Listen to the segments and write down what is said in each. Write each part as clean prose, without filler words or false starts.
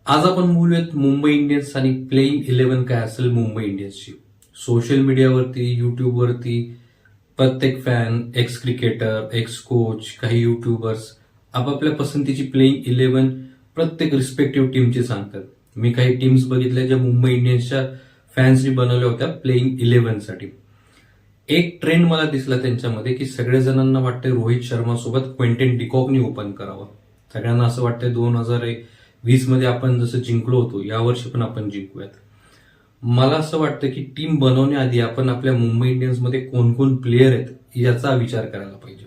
आज आपण बोलूयात मुंबई इंडियन्स आणि प्लेइंग 11 काय असेल मुंबई इंडियन्सची. सोशल मीडियावरती, युट्यूबवरती प्रत्येक fan, x cricketer, x coach, काही युट्यूबर्स आपापल्या पसंतीची प्लेइंग 11 प्रत्येक रिस्पेक्टिव्ह टीमची सांगतात. मी काही टीम्स बघितल्या ज्या मुंबई इंडियन्सच्या फॅन्सनी बनवल्या होत्या प्लेइंग 11 साठी. एक ट्रेंड मला दिसला त्यांच्यामध्ये की सगळ्या जणांना वाटतंय रोहित शर्मा सोबत क्विंटन डिकॉकनी ओपन करावं. सगळ्यांना असं वाटतंय 2020 मध्ये आपण जसं जिंकलो होतो यावर्षी पण आपण जिंकूयात. मला असं वाटतं की टीम बनवण्याआधी आपण आपल्या मुंबई इंडियन्समध्ये कोण कोण प्लेयर आहेत याचा विचार करायला पाहिजे.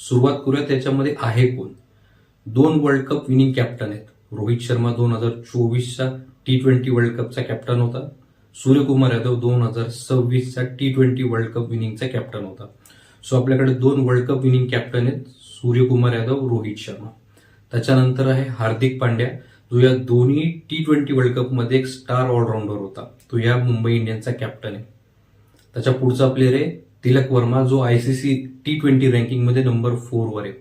सुरुवात करूया त्याच्यामध्ये आहे कोण. 2 वर्ल्ड कप विनिंग कॅप्टन आहेत. रोहित शर्मा 2024चा T20 वर्ल्ड कपचा कॅप्टन होता. सूर्यकुमार यादव 2026चा T20 वर्ल्ड कप विनिंगचा कॅप्टन होता. सो आपल्याकडे 2 वर्ल्ड कप विनिंग कॅप्टन आहेत, सूर्यकुमार यादव, रोहित शर्मा. त्याच्यानंतर आहे हार्दिक पांड्या, जो या दोन्ही T20 वर्ल्ड कपमध्ये एक स्टार ऑलराऊंडर होता. तो या मुंबई इंडियन्सचा कॅप्टन आहे. त्याच्या पुढचा प्लेअर आहे तिलक वर्मा, जो ICC T20 रँकिंगमध्ये नंबर 4 वर आहे.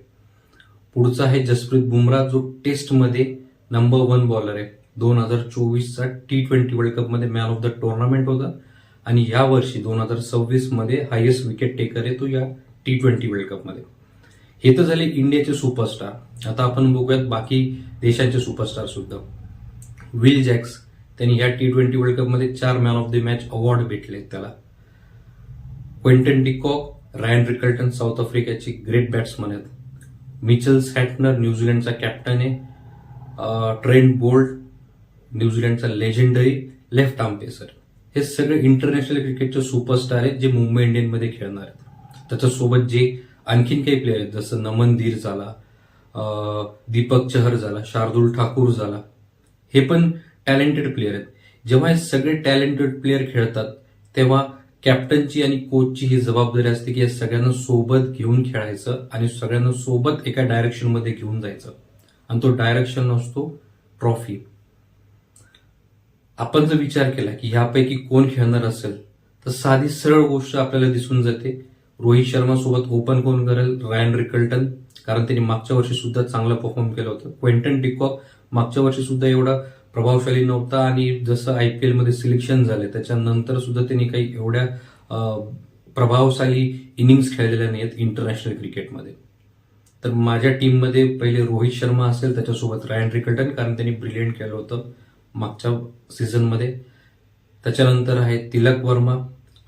पुढचा आहे जसप्रीत बुमराह, जो टेस्टमध्ये नंबर 1 बॉलर आहे. 2024चा T20 वर्ल्ड कपमध्ये मॅन ऑफ द टुर्नामेंट होता आणि या वर्षी 2026 मध्ये हायेस्ट विकेट टेकर आहे तो या T20 वर्ल्ड कपमध्ये. हे तर झाले इंडियाचे सुपरस्टार. आता आपण बघूयात बाकी देशांचे सुपरस्टार सुद्धा. विल जॅक्स, त्यांनी या T20 वर्ल्ड कपमध्ये 4 man of the match award भेटले त्याला. क्विंटन डिकॉक, रायन रिकल्टन, साऊथ आफ्रिकेचे ग्रेट बॅट्समन आहेत. मिचेल सॅटनर, न्यूझीलंडचा कॅप्टन आहे. ट्रेंट बोल्ट, न्यूझीलंडचा लेजेंडरी लेफ्ट आर्म पेसर. हे सगळे इंटरनॅशनल क्रिकेटचे सुपरस्टार आहेत जे मुंबई इंडियनमध्ये खेळणार आहेत. त्याच्यासोबत जे आणखीन काही प्लेयर आहेत जसं नमन धीर झाला, दीपक चहर झाला, शार्दुल ठाकूर झाला, हे पण टॅलेंटेड प्लेयर आहेत. जेव्हा हे सगळे टॅलेंटेड प्लेयर खेळतात तेव्हा कॅप्टनची आणि कोचची ही जबाबदारी असते की या सगळ्यांना सोबत घेऊन खेळायचं आणि सगळ्यांना सोबत एका डायरेक्शनमध्ये घेऊन जायचं. आणि तो डायरेक्शन असतो ट्रॉफी. आपण जर विचार केला की ह्यापैकी कोण खेळणार असेल तर साधी सरळ गोष्ट आपल्याला दिसून जाते. रोहित शर्मा सोबत ओपन कोण करेल? रायन रिकल्टन, कारण त्यांनी मागच्या वर्षी सुद्धा चांगलं परफॉर्म केलं होतं. क्विंटन डिकॉक मागच्या वर्षी सुद्धा एवढा प्रभावशाली नव्हता आणि जसं IPL मध्ये सिलेक्शन झाले त्याच्यानंतर सुद्धा त्यांनी काही एवढ्या प्रभावशाली इनिंग्स खेळलेल्या नाहीत इंटरनॅशनल क्रिकेटमध्ये. तर माझ्या टीममध्ये पहिले रोहित शर्मा असेल, त्याच्यासोबत रायन रिकल्टन, कारण त्यांनी ब्रिलियंट केलं होतं मागच्या सीझनमध्ये. त्याच्यानंतर आहे तिलक वर्मा,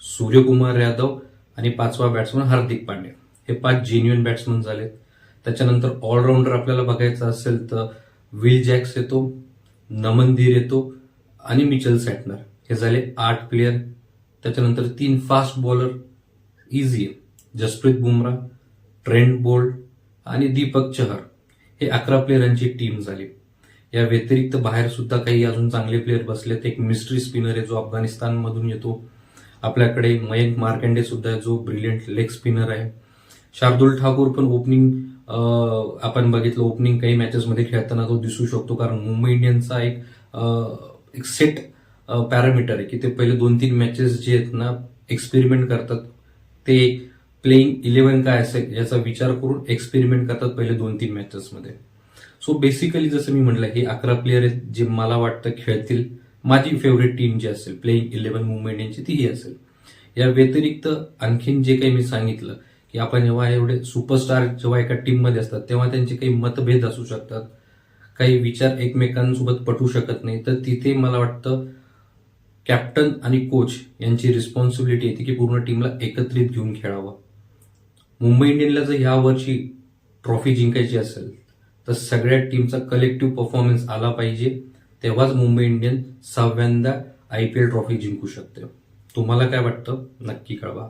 सूर्यकुमार यादव आणि 5वा बॅट्समन हार्दिक पांड्या. हे 5 जेन्युइन बॅट्समन झालेत. त्याच्यानंतर ऑलराऊंडर आपल्याला बघायचं असेल तर विल जॅक्स येतो, नमन धीर येतो आणि मिचेल सॅटनर. हे झाले 8 प्लेयर. त्याच्यानंतर 3 फास्ट बॉलर इझी आहे, जसप्रीत बुमराह, ट्रेंट बोल्ट आणि दीपक चहर. हे 11 प्लेयरांची टीम झाली. या व्यतिरिक्त बाहेर सुद्धा काही अजून चांगले प्लेयर बसलेत. एक मिस्ट्री स्पिनर आहे जो अफगाणिस्तानमधून येतो. आपल्याकडे मयंक मार्कंडे सुद्धा आहे जो ब्रिलियंट लेग स्पिनर आहे. शार्दुल ठाकूर पण ओपनिंग आपण बघितलं, ओपनिंग काही मॅचेसमध्ये खेळताना तो दिसू शकतो, कारण मुंबई इंडियन्सचा एक सेट पॅरामीटर आहे की ते पहिले 2-3 मॅचेस जे आहेत ना एक्सपेरिमेंट करतात. ते प्लेइंग 11 काय असेल याचा विचार करून एक्सपेरिमेंट करतात पहिले 2-3 मॅचेसमध्ये. सो बेसिकली जसं मी म्हटलं हे 11 प्लेयर आहेत जे मला वाटतं खेळतील. माझी फेवरेट टीम जी असेल प्लेइंग 11 मुंबई इंडियन्सची तीही असेल. या व्यतिरिक्त आणखीन जे काही मी सांगितलं की आपण जेव्हा एवढे सुपरस्टार जेव्हा एका टीममध्ये असतात तेव्हा त्यांचे काही मतभेद असू शकतात, काही विचार एकमेकांसोबत पटू शकत नाही. तर तिथे मला वाटतं कॅप्टन आणि कोच यांची रिस्पॉन्सिबिलिटी येते की पूर्ण टीमला एकत्रित घेऊन खेळावं. मुंबई इंडियनला जर ह्या वर्षी ट्रॉफी जिंकायची असेल तर सगळ्या टीमचा कलेक्टिव्ह परफॉर्मन्स आला पाहिजे, तेव्हाच मुंबई इंडियन 6व्यांदा IPL ट्रॉफी जिंकू शकते. तुम्हाला काय वाटतं नक्की कळवा.